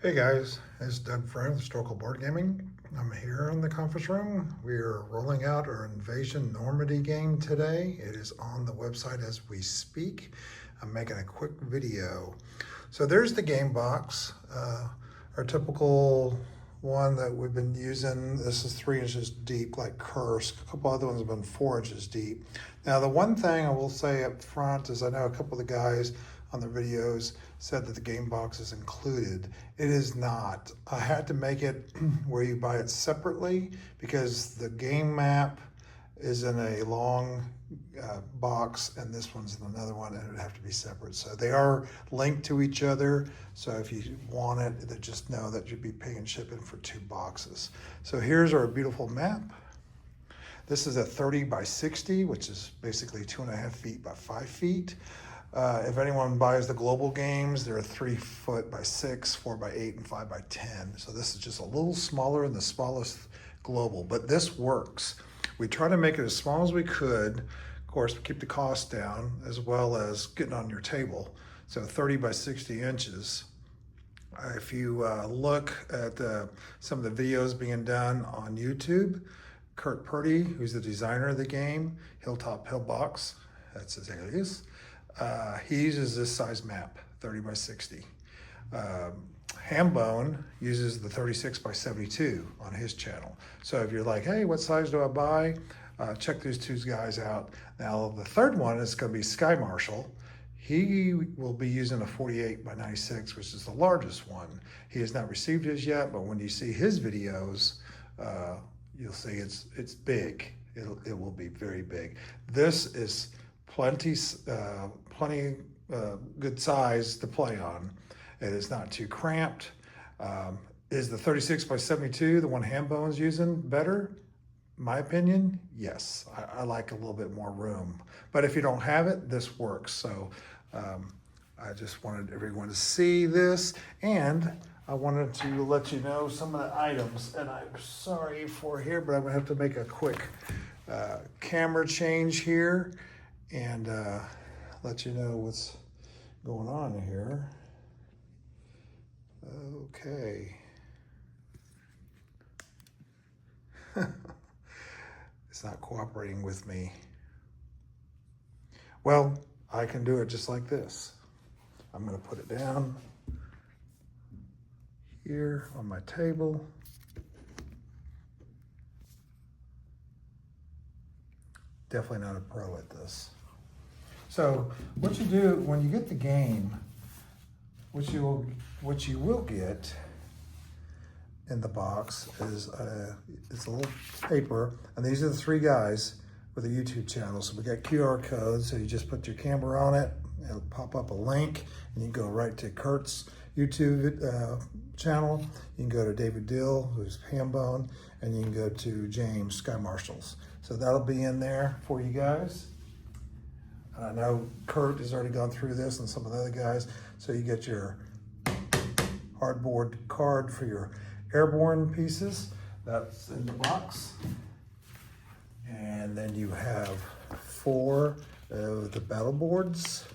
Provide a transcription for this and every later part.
Hey guys, it's Doug Friend with Historical Board Gaming. I'm here in the conference room. We are rolling out our Invasion Normandy game today. It is on the website as we speak. I'm making a quick video. So there's the game box, our typical one that we've been using. This is 3 inches deep like Curse. A couple other ones have been 4 inches deep. Now the one thing I will say up front is I know a couple of the guys on the videos said that the game box is included. It is not. I had to make it where you buy it separately because the game map is in a long box and this one's in another one, and it would have to be separate. So they are linked to each other. So if you want it, then just know that you'd be paying shipping for 2 boxes. So here's our beautiful map. This is a 30 by 60, which is basically 2.5 feet by 5 feet. If anyone buys the global games, they're 3 foot by 6, 4 by 8, and 5 by 10. So this is just a little smaller than the smallest global, but this works. We try to make it as small as we could. Of course, keep the cost down as well as getting on your table. So 30 by 60 inches. If you look at some of the videos being done on YouTube, Kurt Purdy, who's the designer of the game, Hilltop Pillbox, that's his alias, he uses this size map, 30 by 60. Hambone uses the 36 by 72 on his channel. So if you're like, hey, what size do I buy? Check these 2 guys out. Now the third one is going to be Sky Marshal. He will be using a 48 by 96, which is the largest one. He has not received his yet, but when you see his videos, you'll see it's big. It will be very big. This is plenty good size to play on. It is not too cramped. Is the 36 by 72, the one Hambone's using, better? My opinion, yes. I like a little bit more room. But if you don't have it, this works. So I just wanted everyone to see this, and I wanted to let you know some of the items. And I'm sorry for here, but I'm gonna have to make a quick camera change here and let you know what's going on here. Okay. It's not cooperating with me. Well, I can do it just like this. I'm going to put it down here on my table. Definitely not a pro at this. So what you do when you get the game, what you will get in the box is it's a little paper, and these are the 3 guys with a YouTube channel. So we got QR codes, so you just put your camera on it, it'll pop up a link, and you can go right to Kurt's YouTube channel. You can go to David Dill, who's Hambone, and you can go to James Sky Marshals. So that'll be in there for you guys. I know Kurt has already gone through this and some of the other guys. So you get your hardboard card for your airborne pieces. That's in the box. And then you have 4 of the battle boards.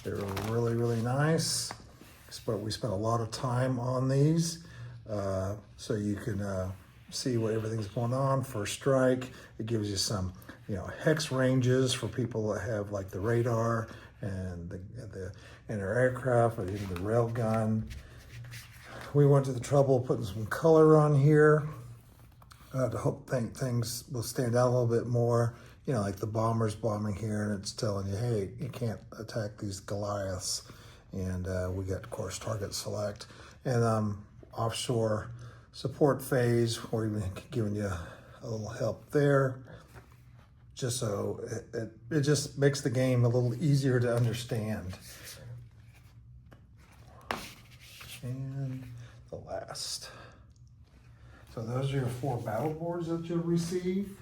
They're really, really nice. But we spent a lot of time on these. So you can see what everything's going on. First strike, it gives you some hex ranges for people that have like the radar and the inter-aircraft or even the rail gun. We went to the trouble of putting some color on here to think things will stand out a little bit more. Like the bomber's bombing here, and it's telling you, hey, you can't attack these Goliaths. And we got, of course, target select. And offshore support phase, we're even giving you a little help there. Just so it just makes the game a little easier to understand. And the last. So those are your 4 battle boards that you'll receive.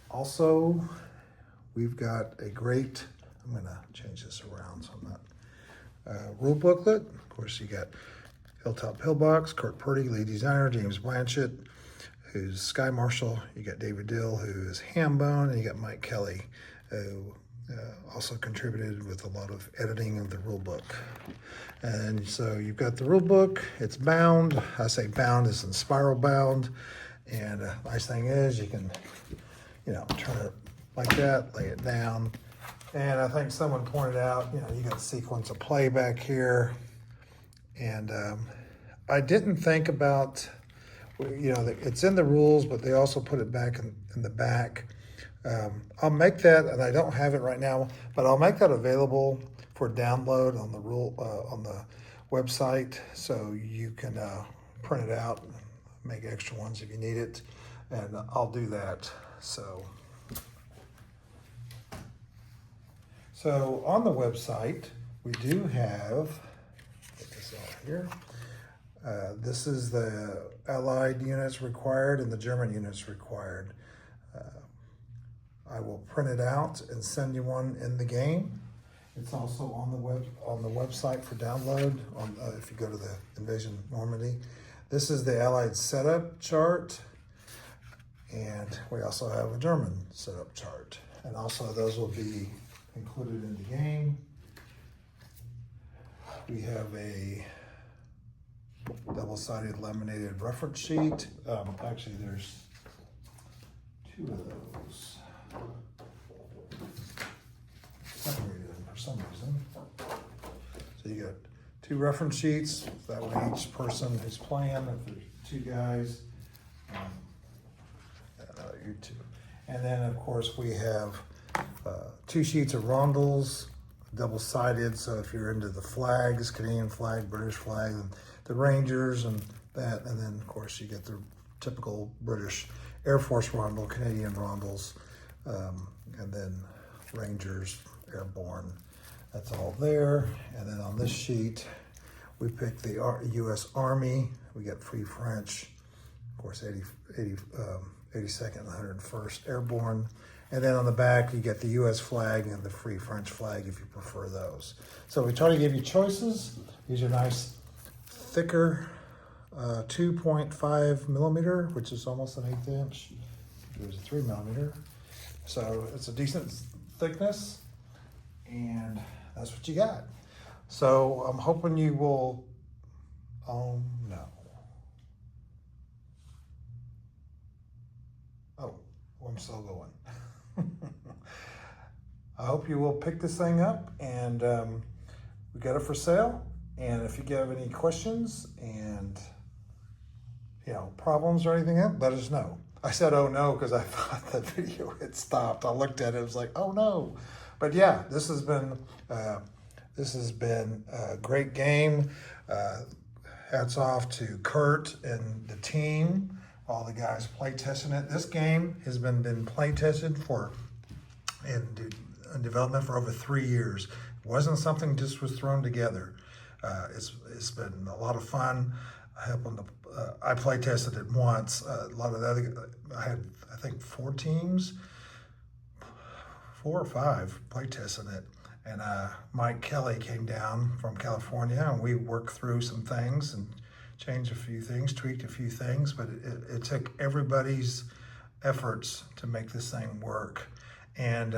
Also, we've got a great, I'm gonna change this around so I'm not, rule booklet. Of course, you got Hilltop Pillbox, Kurt Purdy, lead designer, James Blanchett, who's Sky Marshal. You got David Dill, who is Hambone, and you got Mike Kelly, who also contributed with a lot of editing of the rule book. And so you've got the rule book, it's bound. I say bound as in spiral bound. And nice thing is you can, turn it like that, lay it down. And I think someone pointed out, you got a sequence of play back here. And I didn't think about, it's in the rules, but they also put it back in the back. I'll make that, and I don't have it right now, but I'll make that available for download on the on the website, so you can print it out, make extra ones if you need it, and I'll do that. So on the website, we do have, get this out here. This is the Allied units required and the German units required. I will print it out and send you one in the game. It's also on the website for download. If you go to the Invasion Normandy, this is the Allied setup chart, and we also have a German setup chart, and also those will be included in the game. We have a double-sided laminated reference sheet. Actually, there's two of those. Separated them for some reason. So you got two reference sheets. That way each person who's playing, if there's two guys, you two. And then of course we have two sheets of rondels, double-sided. So if you're into the flags, Canadian flag, British flag, and the Rangers and that, and then of course you get the typical British Air Force rondel, Canadian rondels, and then Rangers, Airborne. That's all there. And then on this sheet, we picked the U.S. Army. We got Free French, of course, 82nd and 101st Airborne. And then on the back, you get the U.S. flag and the Free French flag if you prefer those. So we try to give you choices. These are nice, thicker 2.5 millimeter, which is almost an 1/8 inch. There's a 3 millimeter. So it's a decent thickness, and that's what you got. So I'm hoping you will, oh no. Oh, I'm still going. I hope you will pick this thing up, and we got it for sale. And if you have any questions and problems or anything, let us know. I said, oh no, because I thought the video had stopped. I looked at it, it was like, oh no. But yeah, this has been a great game. Hats off to Kurt and the team, all the guys play testing it. This game has been play tested in development for over 3 years. It wasn't something just was thrown together. It's been a lot of fun. I play tested it once. A lot of the other, I had, I think, 4 teams, 4 or 5 play testing it. And Mike Kelly came down from California, and we worked through some things and changed a few things, tweaked a few things, but it took everybody's efforts to make this thing work. And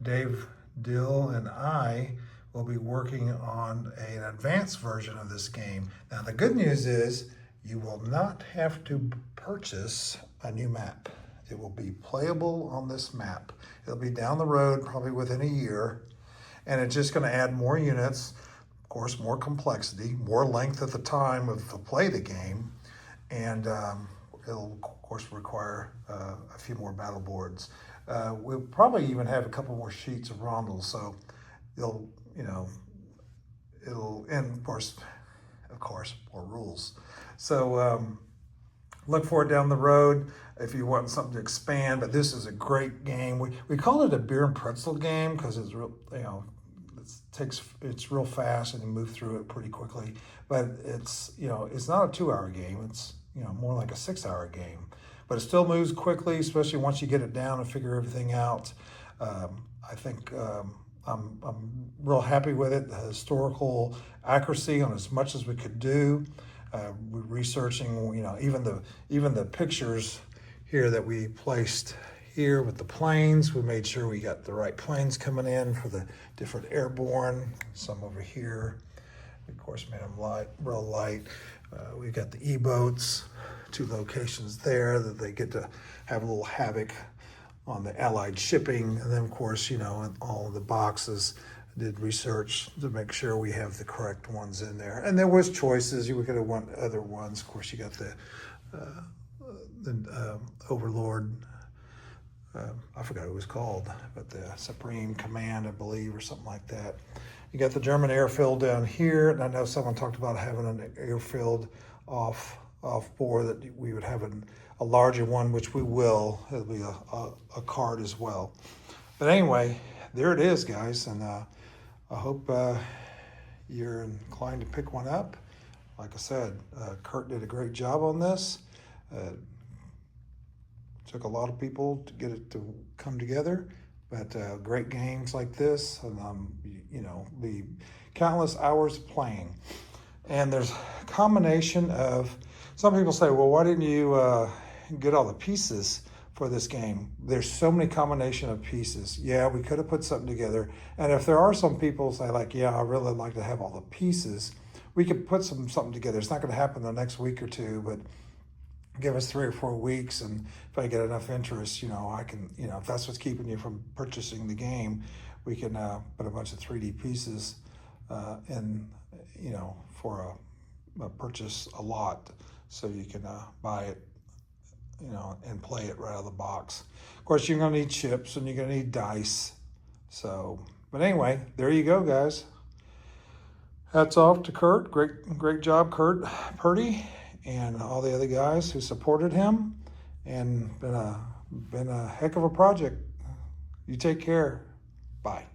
Dave Dill and I will be working on an advanced version of this game. Now, the good news is you will not have to purchase a new map. It will be playable on this map. It'll be down the road, probably within a year, and it's just gonna add more units, of course, more complexity, more length at the time to play the game, and it'll, of course, require a few more battle boards. We'll probably even have a couple more sheets of rondels, so it'll, and of course, more rules. So look for it down the road if you want something to expand, but this is a great game. We call it a beer and pretzel game because it's real, it's real fast and you move through it pretty quickly, but it's not a 2-hour game. It's more like a 6-hour game, but it still moves quickly, especially once you get it down and figure everything out. I think I'm real happy with it. The historical accuracy on as much as we could do. We're researching, even the pictures here that we placed here with the planes. We made sure we got the right planes coming in for the different airborne. Some over here. Of course, made them light, real light. We've got the E-boats, 2 locations there that they get to have a little havoc on the Allied shipping. And then, of course, you know, in all of the boxes, did research to make sure we have the correct ones in there. And there was choices. You could have won other ones. Of course, you got the Overlord. I forgot what it was called, but the Supreme Command, I believe, or something like that. You got the German airfield down here, and I know someone talked about having an airfield off board, that we would have a larger one, which we will. It'll be a card as well. But anyway, there it is, guys, and I hope you're inclined to pick one up. Like I said, Kurt did a great job on this. Took a lot of people to get it to come together, but great games like this, and you know, the countless hours of playing. And there's a combination of, some people say, well, why didn't you get all the pieces for this game? There's so many combination of pieces. Yeah, we could have put something together. And if there are some people say like, yeah, I really like to have all the pieces, we could put something together. It's not going to happen the next week or two, but give us 3 or 4 weeks, and if I get enough interest, you know, I can, you know, if that's what's keeping you from purchasing the game, we can put a bunch of 3D pieces in, you know, for a purchase a lot, so you can buy it, you know, and play it right out of the box. Of course, you're gonna need chips and you're gonna need dice. So, but anyway, there you go, guys. Hats off to Kurt. Great job, Kurt Purdy, and all the other guys who supported him, and been a heck of a project. You take care. Bye.